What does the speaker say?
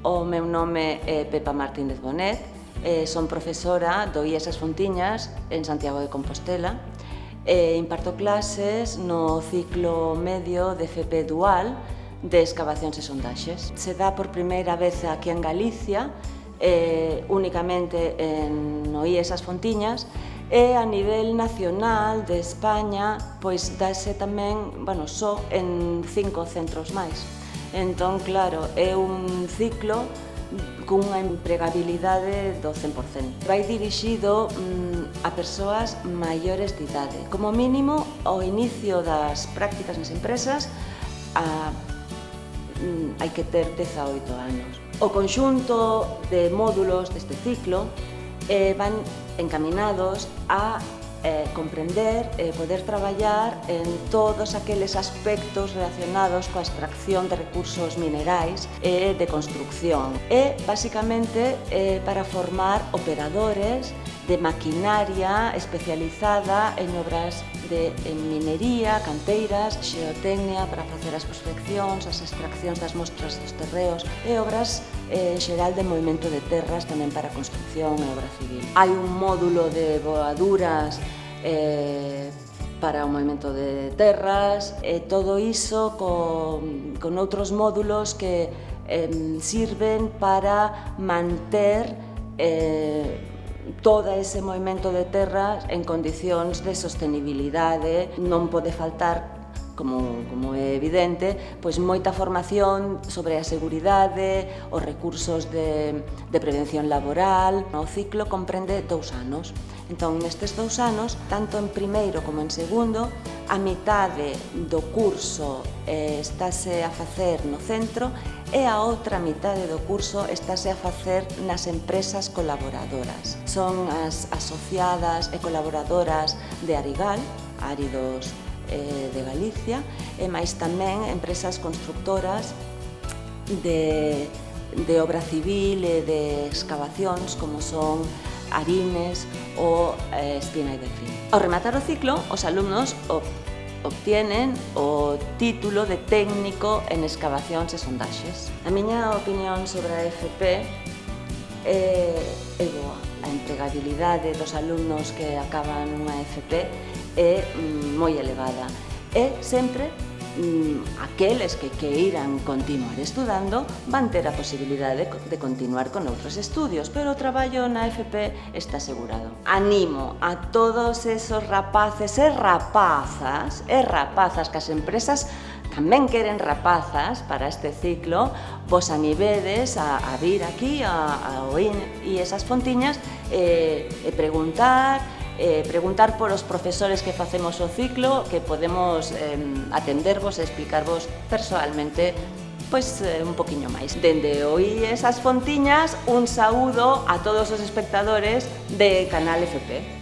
O meu nome é Pepa Martínez Bonet, son profesora do IES As Fontiñas en Santiago de Compostela e imparto clases no ciclo medio de FP Dual de excavacións e sondaxes. Se dá por primeira vez aquí en Galicia, únicamente no IES As Fontiñas, e a nivel nacional de España, pois dáse tamén, só en 5 centros máis. Entón, claro, é un ciclo cunha empregabilidade do 100%. Vai dirixido a persoas maiores de idade. Como mínimo, ao inicio das prácticas nas empresas, hai que ter 18 anos. O conxunto de módulos deste ciclo van encaminados a comprender e poder traballar en todos aqueles aspectos relacionados coa extracción de recursos minerais e de construcción. E, basicamente, para formar operadores de maquinaria especializada en obras de minería, canteiras, xeotecnia para facer as prospeccións, as extraccións das mostras dos terreos e obras en xeral de movimento de terras tamén para construcción e obra civil. Hai un módulo de voaduras para o movimento de terras e todo iso con outros módulos que sirven para manter todo ese movimento de terras en condicións de sostenibilidade. Non pode faltar, como é evidente, pois moita formación sobre a seguridade, os recursos de prevención laboral. O ciclo comprende 2 anos. Entón, nestes 2 anos, tanto en primeiro como en segundo, a mitade do curso estáse a facer no centro e a outra mitade do curso estáse a facer nas empresas colaboradoras. Son as asociadas e colaboradoras de Arigal, Áridos de Galicia, e máis tamén empresas constructoras de obra civil e de excavacións como son Arines ou Espina e Delfín. Ao rematar o ciclo, os alumnos obtienen o título de técnico en excavacións e sondaxes. A miña opinión sobre a FP é boa. A empregabilidade dos alumnos que acaban unha FP é moi elevada. E sempre aqueles que queiran continuar estudando van ter a posibilidade de continuar con outros estudios, pero o traballo na FP está asegurado. Animo a todos esos rapaces e rapazas que as empresas tamén queren rapazas para este ciclo, vos animedes a vir aquí ao IES As Fontiñas e preguntar por os profesores que facemos o ciclo, que podemos atendervos e explicarvos persoalmente un poquinho máis. Dende o IES As Fontiñas, un saúdo a todos os espectadores de Canal FP.